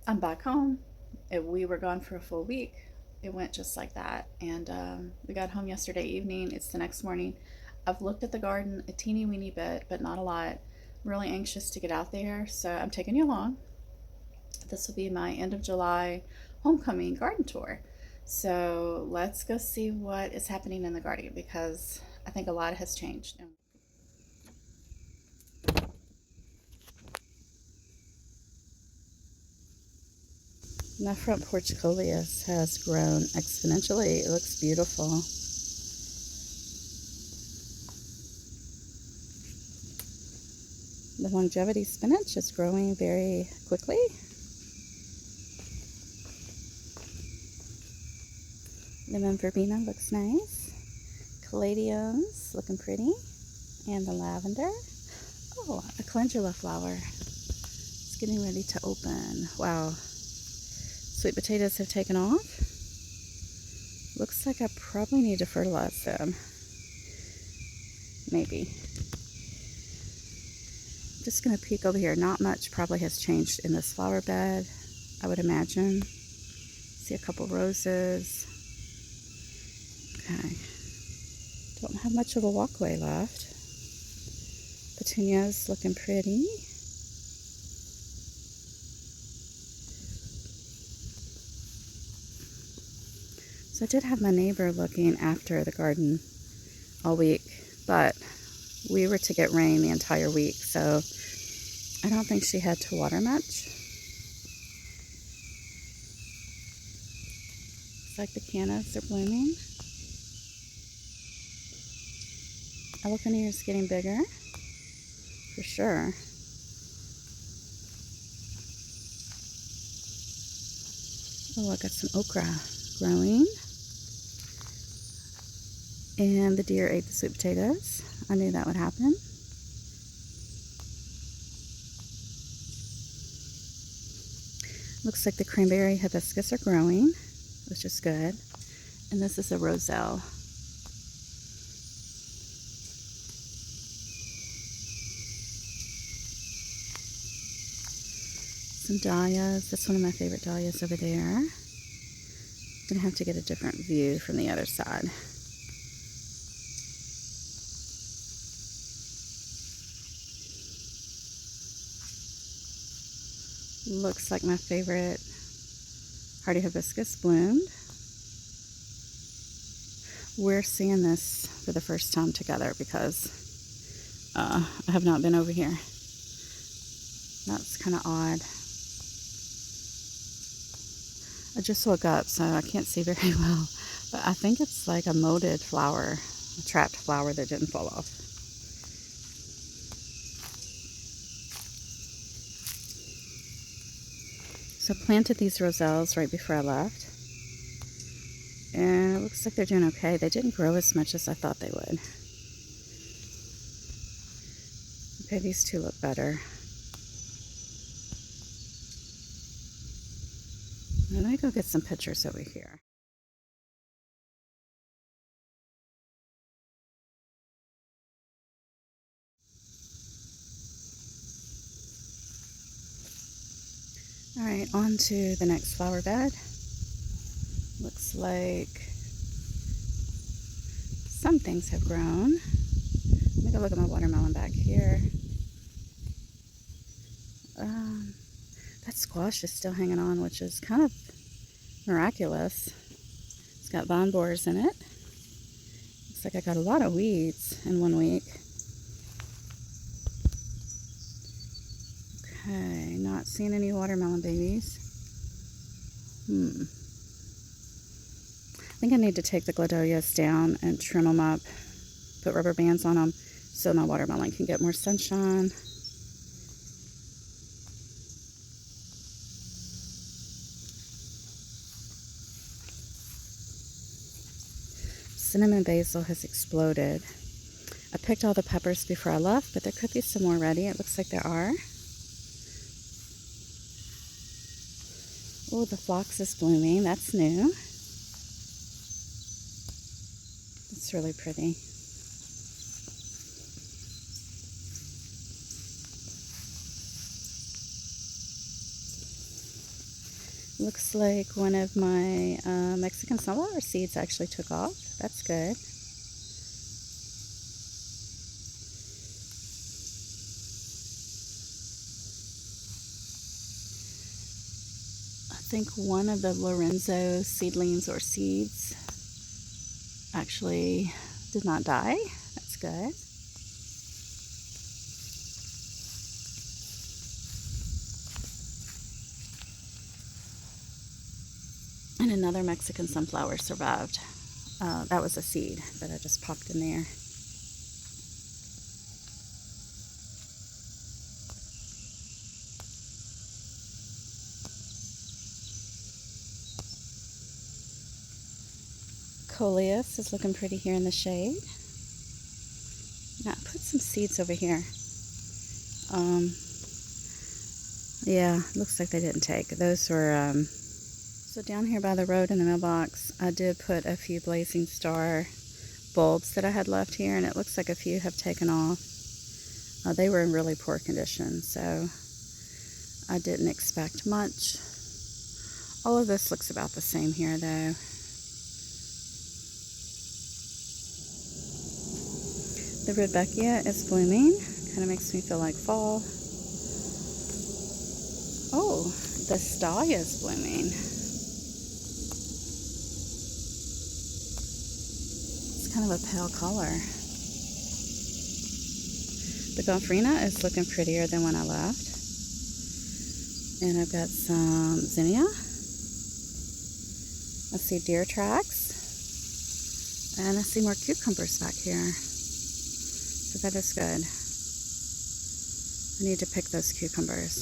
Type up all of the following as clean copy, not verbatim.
I'm back home. We were gone for a full week. It went just like that. And we got home yesterday evening. It's the next morning. I've looked at the garden a teeny weeny bit, but not a lot. I'm really anxious to get out there, so I'm taking you along. This will be my end of July homecoming garden tour. So let's go see what is happening in the garden because I think a lot has changed. My front porch coleus has grown exponentially. It looks beautiful. The longevity spinach is growing very quickly. Lemon verbena looks nice. Caladiums looking pretty. And the lavender. Oh, a calendula flower. It's getting ready to open. Wow. Sweet potatoes have taken off. Looks like I probably need to fertilize them. Maybe. Just going to peek over here. Not much probably has changed in this flower bed, I would imagine. See a couple roses. Okay. Don't have much of a walkway left. Petunias looking pretty. So I did have my neighbor looking after the garden all week, but we were to get rain the entire week, so I don't think she had to water much. Looks like the cannas are blooming. Elephant is getting bigger, for sure. Oh, I got some okra growing. And the deer ate the sweet potatoes. I knew that would happen. Looks like the cranberry hibiscus are growing, which is good. And this is a roselle. Some dahlias. That's one of my favorite dahlias over there. Gonna have to get a different view from the other side. Looks like my favorite hardy hibiscus bloomed. We're seeing this for the first time together because I have not been over here. That's kind of odd. I just woke up, so I can't see very well. But I think it's like a molded flower, a trapped flower that didn't fall off. So I planted these roselles right before I left. And it looks like they're doing okay. They didn't grow as much as I thought they would. Okay, these two look better. Let me go get some pictures over here. All right, on to the next flower bed. Looks like some things have grown. Let me go look at my watermelon back here. That squash is still hanging on, which is kind of miraculous. It's got vine borers in it. Looks like I got a lot of weeds in 1 week. Okay, not seeing any watermelon babies. I think I need to take the gladiolus down and trim them up, put rubber bands on them so my watermelon can get more sunshine. Cinnamon basil has exploded. I picked all the peppers before I left, but there could be some more ready. It looks like there are. Oh, the phlox is blooming. That's new. It's really pretty. Looks like one of my Mexican sunflower seeds actually took off. That's good. I think one of the Lorenzo seedlings or seeds actually did not die. That's good. And another Mexican sunflower survived. That was a seed that I just popped in there. Coleus is looking pretty here in the shade. Now I put some seeds over here. Yeah, looks like they didn't take. Those were, so down here by the road in the mailbox, I did put a few Blazing Star bulbs that I had left here, and it looks like a few have taken off. They were in really poor condition, so I didn't expect much. All of this looks about the same here, though. The Rudbeckia is blooming. Kind of makes me feel like fall. Oh, the Stallia is blooming. It's kind of a pale color. The Gomphrena is looking prettier than when I left. And I've got some zinnia. I see deer tracks. And I see more cucumbers back here. So that is good. I need to pick those cucumbers.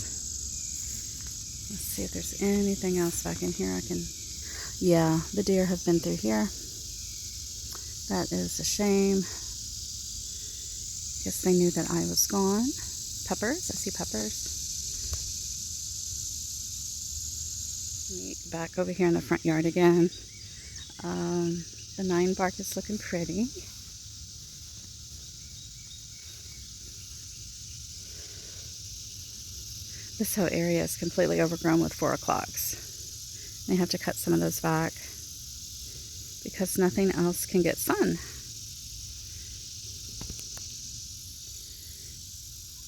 Let's see if there's anything else back in here I can... Yeah, the deer have been through here. That is a shame. Guess they knew that I was gone. Peppers, I see peppers. Back over here in the front yard again. The 9-bark is looking pretty. This whole area is completely overgrown with 4-o'clocks. They have to cut some of those back because nothing else can get sun.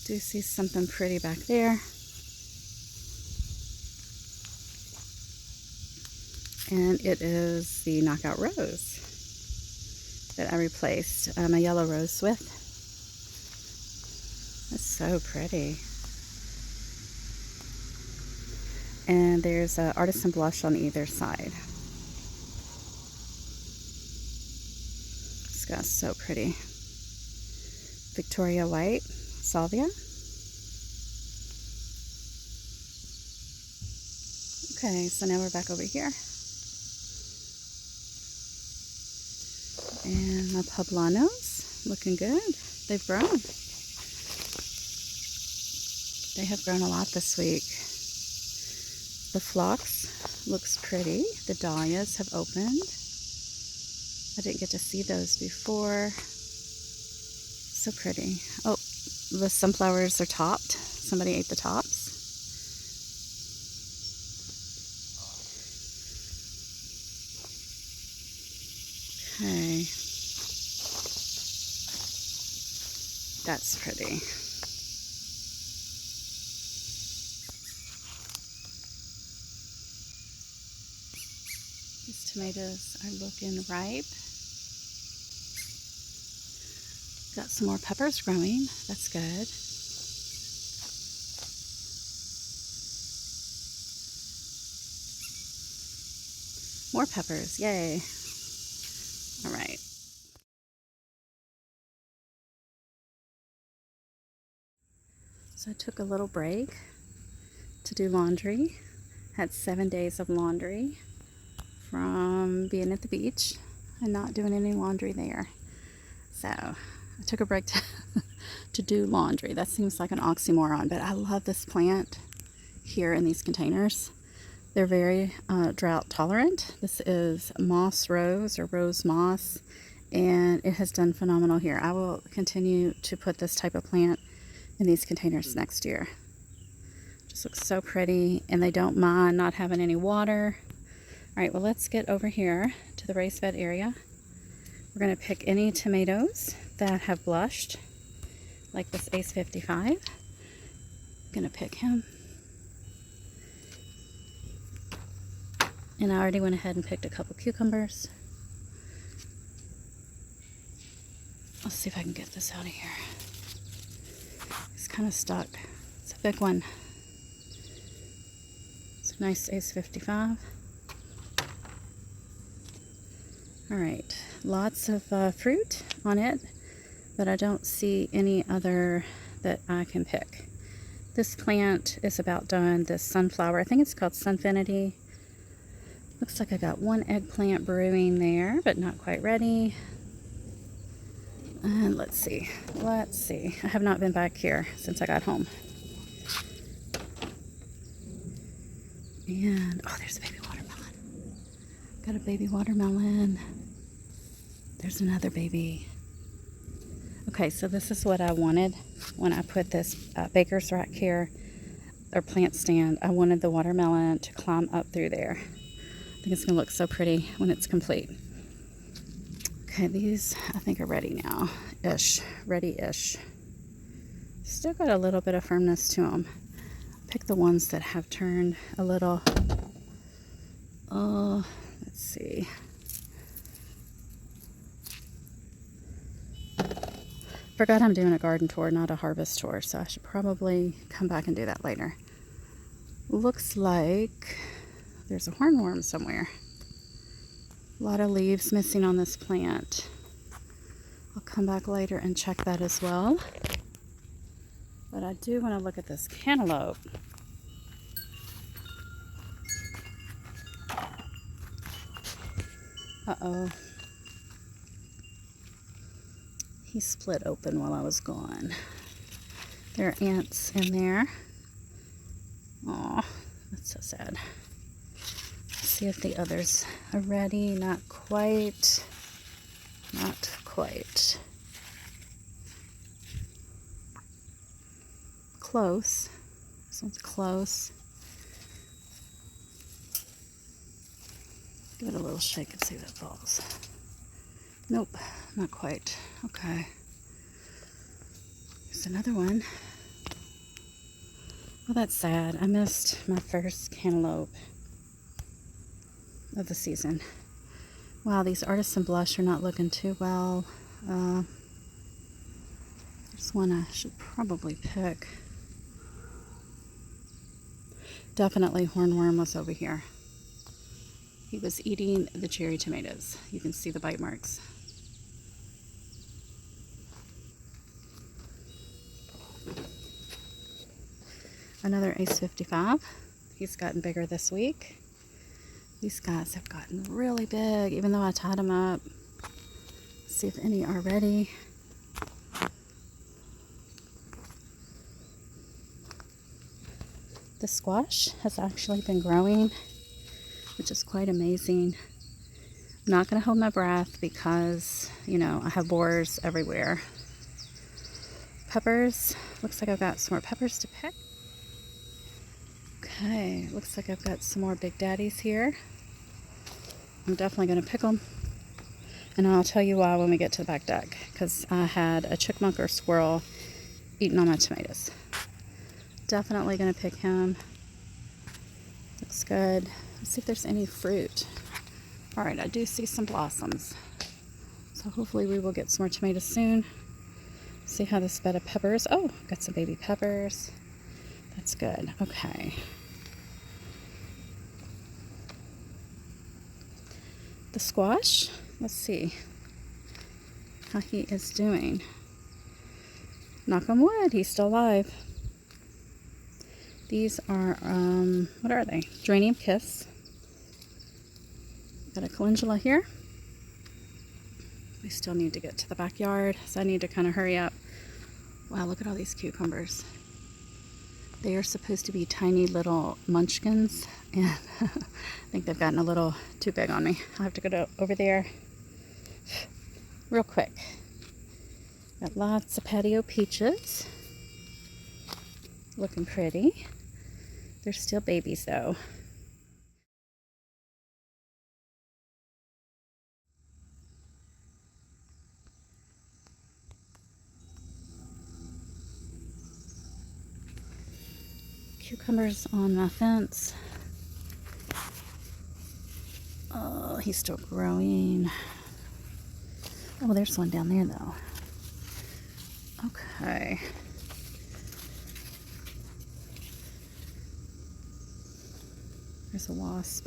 Do see something pretty back there. And it is the Knockout Rose that I replaced my yellow rose with. That's so pretty. And there's an Artisan Blush on either side. This guy's so pretty. Victoria White, Salvia. Okay, so now we're back over here. And my Poblanos, looking good. They've grown. They have grown a lot this week. The phlox looks pretty. The dahlias have opened. I didn't get to see those before. So pretty. Oh, the sunflowers are topped. Somebody ate the tops. Okay. That's pretty. These tomatoes are looking ripe. Got some more peppers growing. That's good. More peppers. Yay. All right. So I took a little break to do laundry. Had 7 days of laundry from being at the beach and not doing any laundry there. So I took a break to do laundry. That seems like an oxymoron, but I love this plant here in these containers. They're very drought tolerant. This is moss rose or rose moss, and it has done phenomenal here. I will continue to put this type of plant in these containers next year. Just looks so pretty, and they don't mind not having any water. All right, well, let's get over here to the raised bed area. We're going to pick any tomatoes that have blushed, like this Ace 55. I'm going to pick him. And I already went ahead and picked a couple cucumbers. Let's see if I can get this out of here. It's kind of stuck. It's a big one. It's a nice Ace 55. All right, lots of fruit on it, but I don't see any other that I can pick. This plant is about done. This sunflower, I think it's called Sunfinity. Looks like I got one eggplant brewing there, but not quite ready. And let's see. I have not been back here since I got home. And, oh, there's a baby watermelon. Got a baby watermelon. There's another baby. Okay, so this is what I wanted when I put this baker's rack here, or plant stand. I wanted the watermelon to climb up through there. I think it's going to look so pretty when it's complete. Okay, these I think are ready now. Ready-ish. Still got a little bit of firmness to them. Pick the ones that have turned a little, let's see. Forgot I'm doing a garden tour, not a harvest tour, so I should probably come back and do that later. Looks like there's a hornworm somewhere. A lot of leaves missing on this plant. I'll come back later and check that as well. But I do want to look at this cantaloupe. Uh-oh. He split open while I was gone. There are ants in there. Aw, that's so sad. Let's see if the others are ready. Not quite. Not quite. Close. This one's close. Give it a little shake and see if it falls. Nope, not quite. Okay. Here's another one. Well, that's sad. I missed my first cantaloupe of the season. Wow, these Artisan Blush are not looking too well. There's one I should probably pick. Definitely hornworm was over here. He was eating the cherry tomatoes. You can see the bite marks. Another Ace 55. He's gotten bigger this week. These guys have gotten really big, even though I tied them up. Let's see if any are ready. The squash has actually been growing, which is quite amazing. I'm not going to hold my breath because, you know, I have borers everywhere. Peppers. Looks like I've got some more peppers to pick. Okay, looks like I've got some more Big Daddies here. I'm definitely going to pick them. And I'll tell you why when we get to the back deck. Because I had a chipmunk or squirrel eating all my tomatoes. Definitely going to pick him. Looks good. Let's see if there's any fruit. Alright, I do see some blossoms. So hopefully we will get some more tomatoes soon. See how this bed of peppers. Oh, got some baby peppers. That's good. Okay. The squash. Let's see how he is doing. Knock on wood, he's still alive. These are, what are they? Geranium Kiss. Got a calendula here. We still need to get to the backyard, so I need to kind of hurry up. Wow, look at all these cucumbers. They are supposed to be tiny little munchkins, and I think they've gotten a little too big on me. I'll have to go over there real quick. Got lots of patio peaches. Looking pretty. They're still babies though. Cucumbers on my fence. Oh, he's still growing. Oh, there's one down there though. Okay. There's a wasp.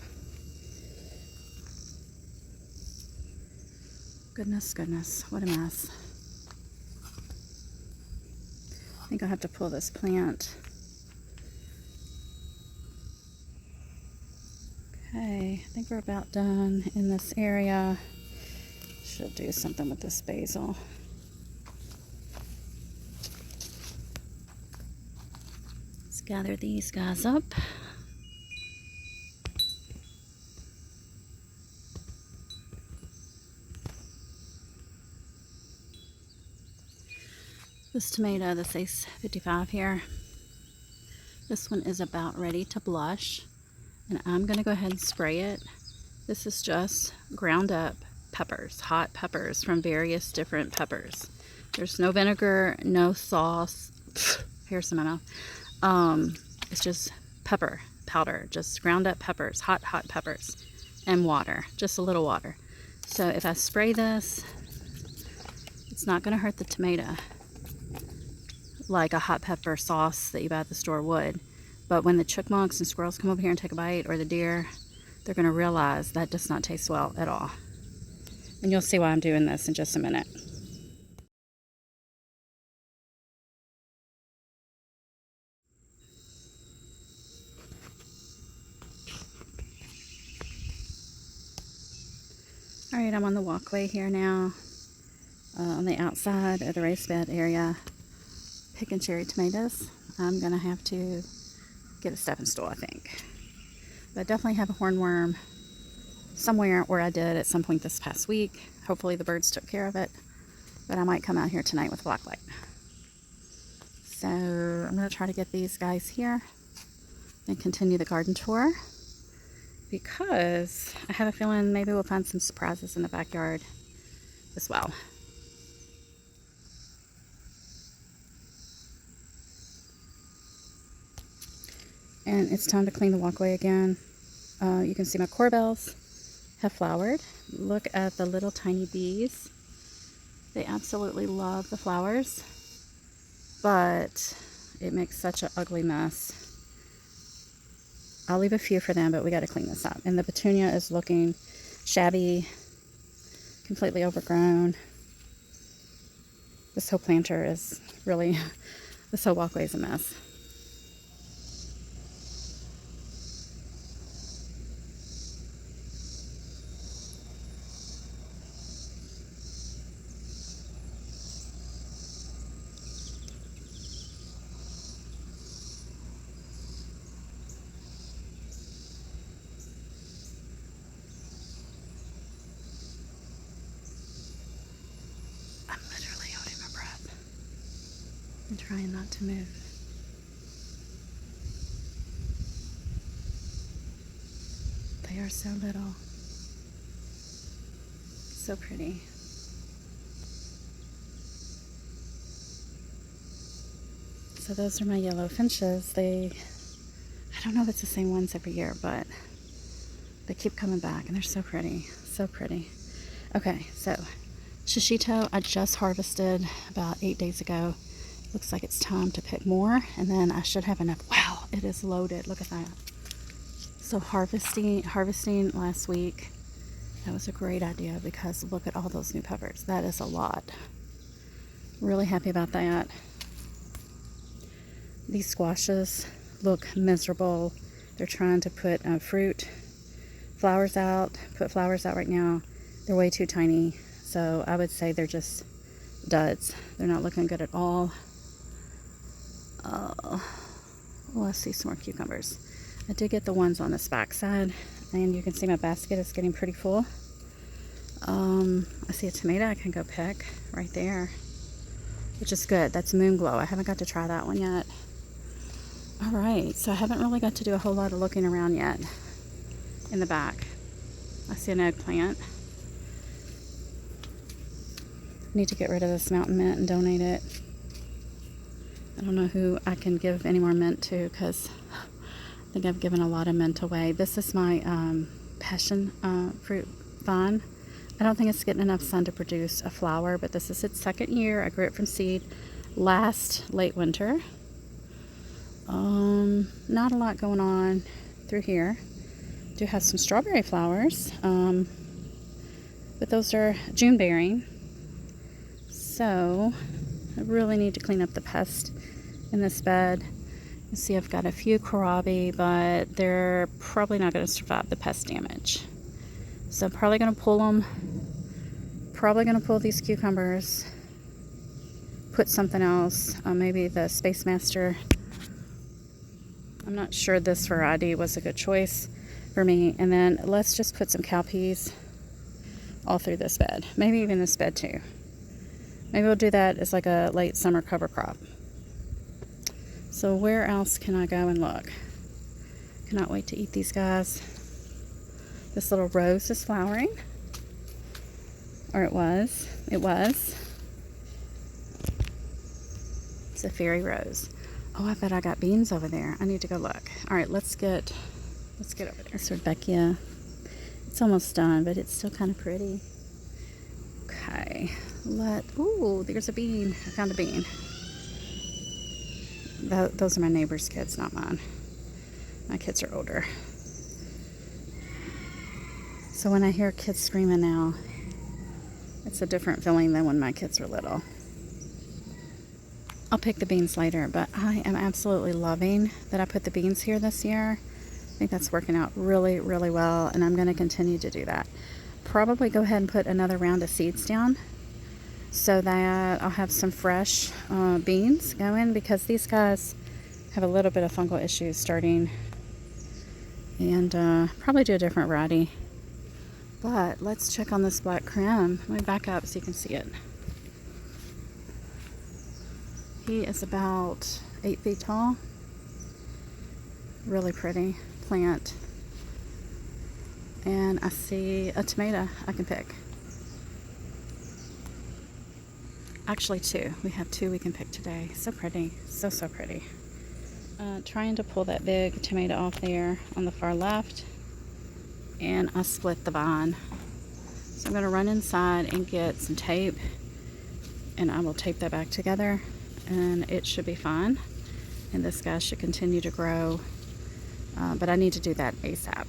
Goodness, goodness, what a mess. I think I'll have to pull this plant. Okay, I think we're about done in this area. Should do something with this basil. Let's gather these guys up. This tomato, this Ace 55 here, this one is about ready to blush, and I'm going to go ahead and spray it. This is just ground up peppers, hot peppers from various different peppers. There's no vinegar, no sauce. Here's some in my mouth. It's just pepper powder, just ground up peppers, hot peppers, and water, just a little water. So if I spray this, it's not going to hurt the tomato like a hot pepper sauce that you buy at the store would. But when the chipmunks and squirrels come over here and take a bite, or the deer, they're going to realize that does not taste well at all. And you'll see why I'm doing this in just a minute. Alright, I'm on the walkway here now, on the outside of the raised bed area, picking cherry tomatoes. I'm going to have to get a stepping stool, I think. But I definitely have a hornworm somewhere, or I did at some point this past week. Hopefully the birds took care of it. But I might come out here tonight with a black light. So I'm going to try to get these guys here and continue the garden tour, because I have a feeling maybe we'll find some surprises in the backyard as well. And it's time to clean the walkway again. You can see my corbels have flowered. Look at the little tiny bees. They absolutely love the flowers, but it makes such an ugly mess. I'll leave a few for them, but we got to clean this up. And the petunia is looking shabby, completely overgrown. This whole planter is really, this whole walkway is a mess. I'm trying not to move. They are so little. So pretty. So those are my yellow finches. I don't know if it's the same ones every year, but they keep coming back and they're so pretty. So pretty. Okay, so shishito I just harvested about 8 days ago. Looks like it's time to pick more, and then I should have enough. Wow, it is loaded. Look at that. So harvesting last week, that was a great idea, because look at all those new peppers. That is a lot. Really happy about that. These squashes look miserable. They're trying to put put flowers out right now. They're way too tiny, so I would say they're just duds. They're not looking good at all. Let's see some more cucumbers. I did get the ones on this back side, and you can see my basket is getting pretty full. I see a tomato I can go pick right there, which is good. That's Moon Glow. I haven't got to try that one yet. All right, so I haven't really got to do a whole lot of looking around yet. In the back, I see an eggplant. Need to get rid of this mountain mint and donate it. I don't know who I can give any more mint to because I think I've given a lot of mint away. This is my passion fruit vine. I don't think it's getting enough sun to produce a flower, but this is its second year. I grew it from seed last late winter. Not a lot going on through here. Do have some strawberry flowers, but those are June bearing. So I really need to clean up the pest in this bed. You see I've got a few kohlrabi, but they're probably not going to survive the pest damage. So I'm probably going to pull them. Probably going to pull these cucumbers. Put something else, maybe the Space Master. I'm not sure this variety was a good choice for me. And then let's just put some cowpeas all through this bed. Maybe even this bed too. Maybe we'll do that as like a late summer cover crop. So where else can I go and look? Cannot wait to eat these guys. This little rose is flowering. Or it was. It was. It's a fairy rose. Oh, I bet I got beans over there. I need to go look. All right, let's get over there. This Rudbeckia. It's almost done, but it's still kind of pretty. Okay. Ooh, there's a bean. I found a bean. Those are my neighbor's kids, not mine. My kids are older. So when I hear kids screaming now, it's a different feeling than when my kids were little. I'll pick the beans later, but I am absolutely loving that I put the beans here this year. I think that's working out really, really well, and I'm going to continue to do that. Probably go ahead and put another round of seeds down so that I'll have some fresh beans going, because these guys have a little bit of fungal issues starting, and probably do a different variety. But let's check on this black creme. Let me back up so you can see it. He is about 8 feet tall. Really pretty plant. And I see a tomato I can pick. Actually 2. We have 2 we can pick today. So pretty. So pretty. Trying to pull that big tomato off there on the far left. And I split the vine. So I'm going to run inside and get some tape. And I will tape that back together. And it should be fine. And this guy should continue to grow. But I need to do that ASAP.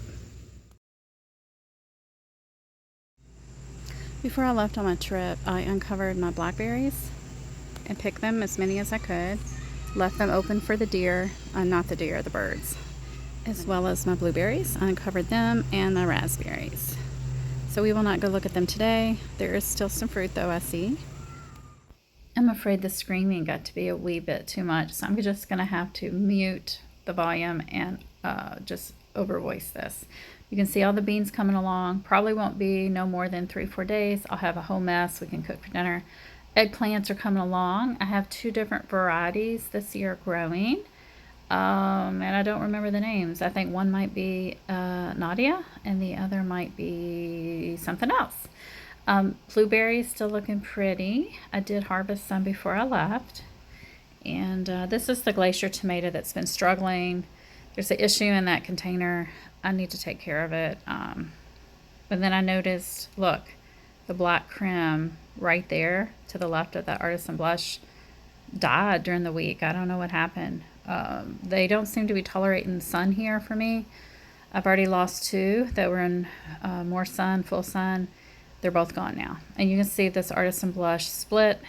Before I left on my trip, I uncovered my blackberries and picked them as many as I could. Left them open for the deer, not the deer, the birds. As well as my blueberries. I uncovered them and my raspberries. So we will not go look at them today. There is still some fruit though, I see. I'm afraid the screaming got to be a wee bit too much, so I'm just going to have to mute the volume and just over voice this. You can see all the beans coming along. Probably won't be no more than 3-4 days. I'll have a whole mess we can cook for dinner. Eggplants are coming along. I have 2 different varieties this year growing, and I don't remember the names. I think one might be Nadia and the other might be something else. Blueberries still looking pretty. I did harvest some before I left. And this is the glacier tomato that's been struggling. There's an issue in that container. I need to take care of it. But then I noticed, look, the black creme right there to the left of that Artisan Blush died during the week. I don't know what happened. They don't seem to be tolerating the sun here for me. I've already lost 2 that were in more sun, full sun. They're both gone now. And you can see this Artisan Blush split.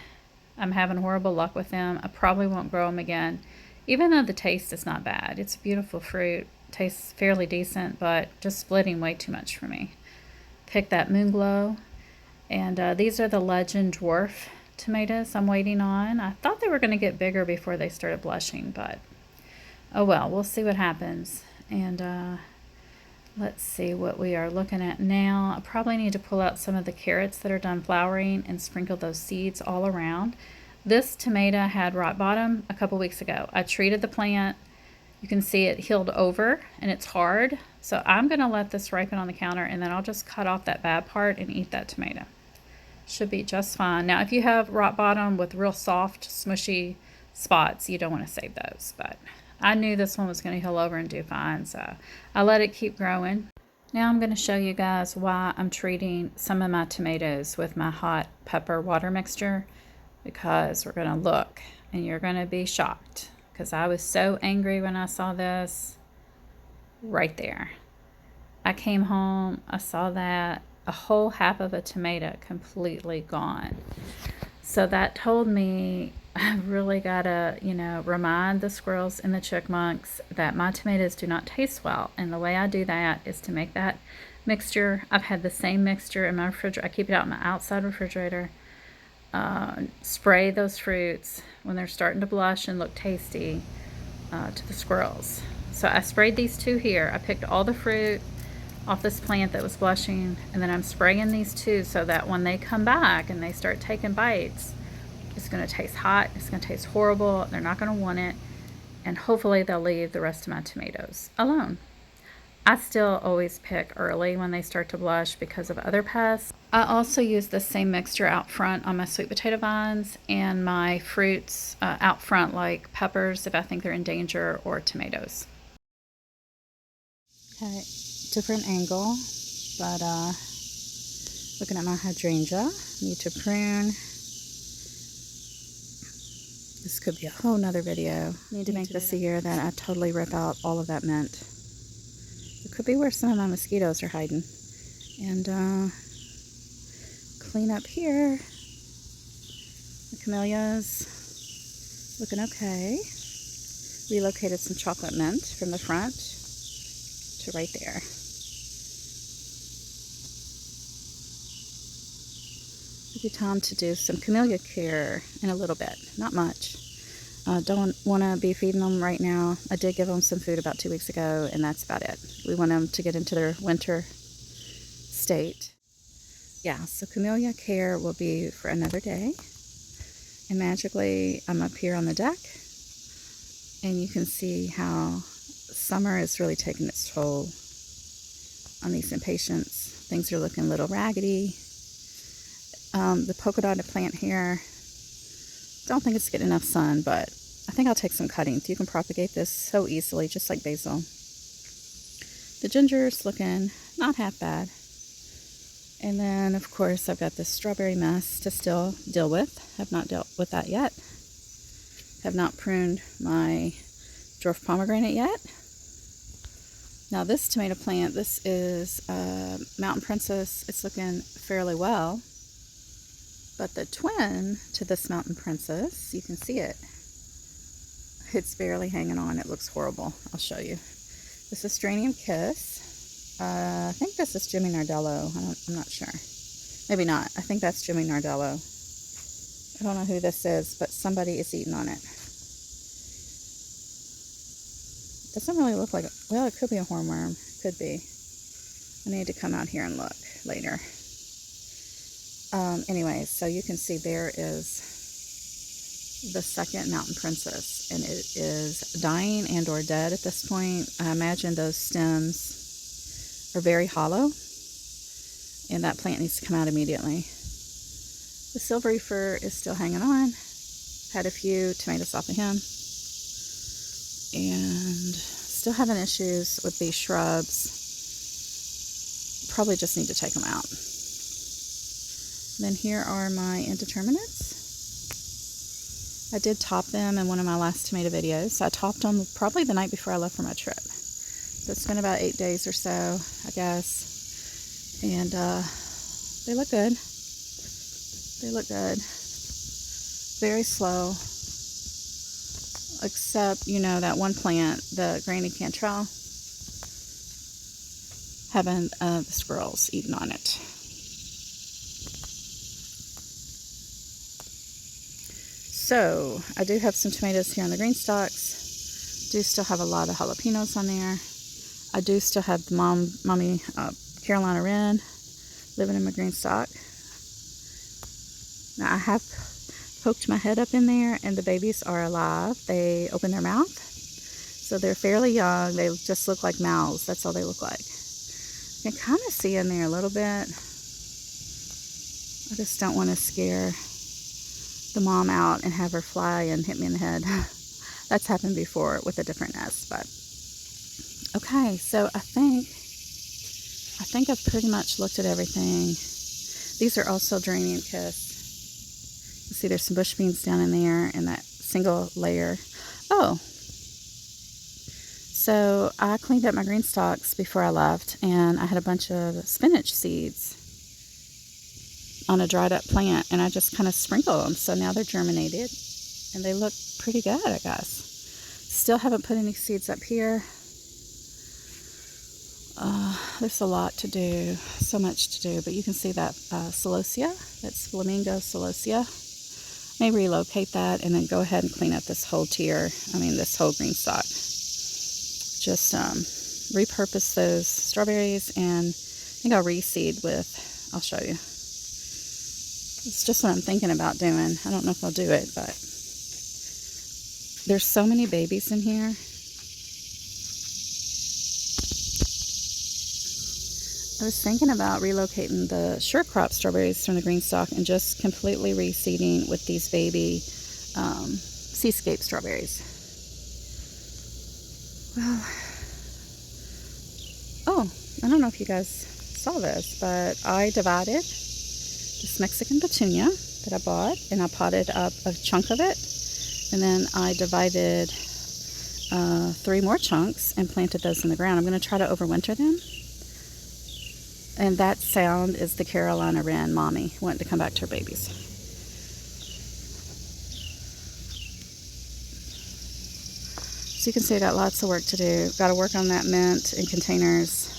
I'm having horrible luck with them. I probably won't grow them again, even though the taste is not bad. It's a beautiful fruit. Tastes fairly decent, but just splitting way too much for me. Pick that Moonglow. And these are the Legend Dwarf tomatoes I'm waiting on. I thought they were going to get bigger before they started blushing, but oh well, we'll see what happens. And let's see what we are looking at now. I probably need to pull out some of the carrots that are done flowering and sprinkle those seeds all around. This tomato had rot bottom a couple weeks ago. I treated the plant You can see it healed over and it's hard. So I'm gonna let this ripen on the counter, and then I'll just cut off that bad part and eat that tomato. Should be just fine. Now, if you have rock bottom with real soft, smushy spots, you don't want to save those. But I knew this one was going to heal over and do fine, so I let it keep growing. Now I'm going to show you guys why I'm treating some of my tomatoes with my hot pepper water mixture, because we're going to look and you're going to be shocked, because I was so angry when I saw this right there. I came home, I saw that a whole half of a tomato completely gone. So that told me I really gotta, remind the squirrels and the chipmunks that my tomatoes do not taste well. And the way I do that is to make that mixture. I've had the same mixture in my refrigerator. I keep it out in my outside refrigerator. Spray those fruits when they're starting to blush and look tasty to the squirrels. So I sprayed these two here. I picked all the fruit off this plant that was blushing, and then I'm spraying these two so that when they come back and they start taking bites, it's going to taste hot, it's going to taste horrible, they're not going to want it, and hopefully they'll leave the rest of my tomatoes alone. I still always pick early when they start to blush because of other pests. I also use the same mixture out front on my sweet potato vines and my fruits out front, like peppers if I think they're in danger, or tomatoes. Okay, different angle, but looking at my hydrangea, need to prune. This could be a whole nother video. Need to make this a year that I totally rip out all of that mint. It could be where some of my mosquitoes are hiding. And clean up here. The camellias looking okay. Relocated some chocolate mint from the front to right there. Give you time to do some camellia care in a little bit, not much. Don't want to be feeding them right now. I did give them some food about 2 weeks ago, and that's about it. We want them to get into their winter state. Yeah, so camellia care will be for another day. And magically, I'm up here on the deck, and you can see how summer is really taking its toll on these impatiens. Things are looking a little raggedy. The polka dotted plant here, don't think it's getting enough sun, but I think I'll take some cuttings. You can propagate this so easily, just like basil. The ginger's looking not half bad. And then, of course, I've got this strawberry mess to still deal with. Have not dealt with that yet. Have not pruned my dwarf pomegranate yet. Now this tomato plant, this is Mountain Princess. It's looking fairly well. But the twin to this Mountain Princess, you can see it. It's barely hanging on. It looks horrible. I'll show you. This is Stranium Kiss. I think this is Jimmy Nardello. I'm not sure. Maybe not. I think that's Jimmy Nardello. I don't know who this is, but somebody is eating on it. Doesn't really look like, well, it could be a hornworm. Could be. I need to come out here and look later. Anyways, so you can see there is the second Mountain Princess, and it is dying and or dead at this point. I imagine those stems are very hollow, and that plant needs to come out immediately. The silvery fir is still hanging on. Had a few tomatoes off of him, and still having issues with these shrubs. Probably just need to take them out. Then here are my indeterminates. I did top them in one of my last tomato videos. I topped them probably the night before I left for my trip. So it's been about 8 days or so, I guess. And they look good. They look good. Very slow. Except, that one plant, the Granny Cantrell, having the squirrels eating on it. So, I do have some tomatoes here on the green stalks. Do still have a lot of jalapenos on there. I do still have the mommy Carolina Wren living in my green stalk. Now, I have poked my head up in there, and the babies are alive. They open their mouth. So they're fairly young. They just look like mouths. That's all they look like. You can kind of see in there a little bit. I just don't want to scare the mom out and have her fly and hit me in the head. That's happened before with a different nest, but okay. So I think I've pretty much looked at everything. These are also Geranium Kiss. You see there's some bush beans down in there and that single layer. Oh, so I cleaned up my green stalks before I left, and I had a bunch of spinach seeds on a dried up plant, and I just kind of sprinkled them. So now they're germinated and they look pretty good, I guess. Still haven't put any seeds up here. There's a lot to do, so much to do, but you can see that celosia, that's Flamingo celosia. May relocate that and then go ahead and clean up this whole this whole green stalk. Just repurpose those strawberries, and I think I'll reseed I'll show you. It's just what I'm thinking about doing. I don't know if I'll do it, but there's so many babies in here. I was thinking about relocating the short crop strawberries from the green stalk and just completely reseeding with these baby Seascape strawberries. Well, oh, I don't know if you guys saw this, but I divided this Mexican petunia that I bought, and I potted up a chunk of it, and then I divided 3 more chunks and planted those in the ground. I'm going to try to overwinter them. And that sound is the Carolina wren mommy wanting to come back to her babies. So you can see I got lots of work to do. Got to work on that mint in containers.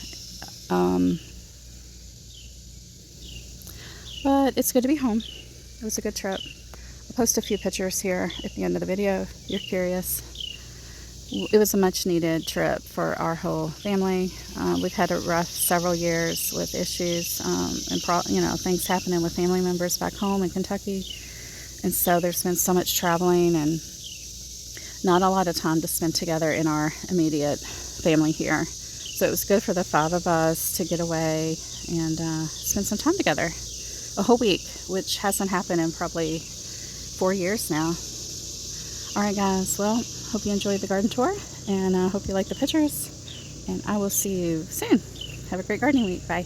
But it's good to be home. It was a good trip. I'll post a few pictures here at the end of the video if you're curious. It was a much needed trip for our whole family. We've had a rough several years with issues and things happening with family members back home in Kentucky. And so there's been so much traveling and not a lot of time to spend together in our immediate family here. So it was good for the 5 of us to get away and spend some time together. A whole week, which hasn't happened in probably 4 years now. All right, guys. Well, hope you enjoyed the garden tour, and I hope you like the pictures. And I will see you soon. Have a great gardening week. Bye.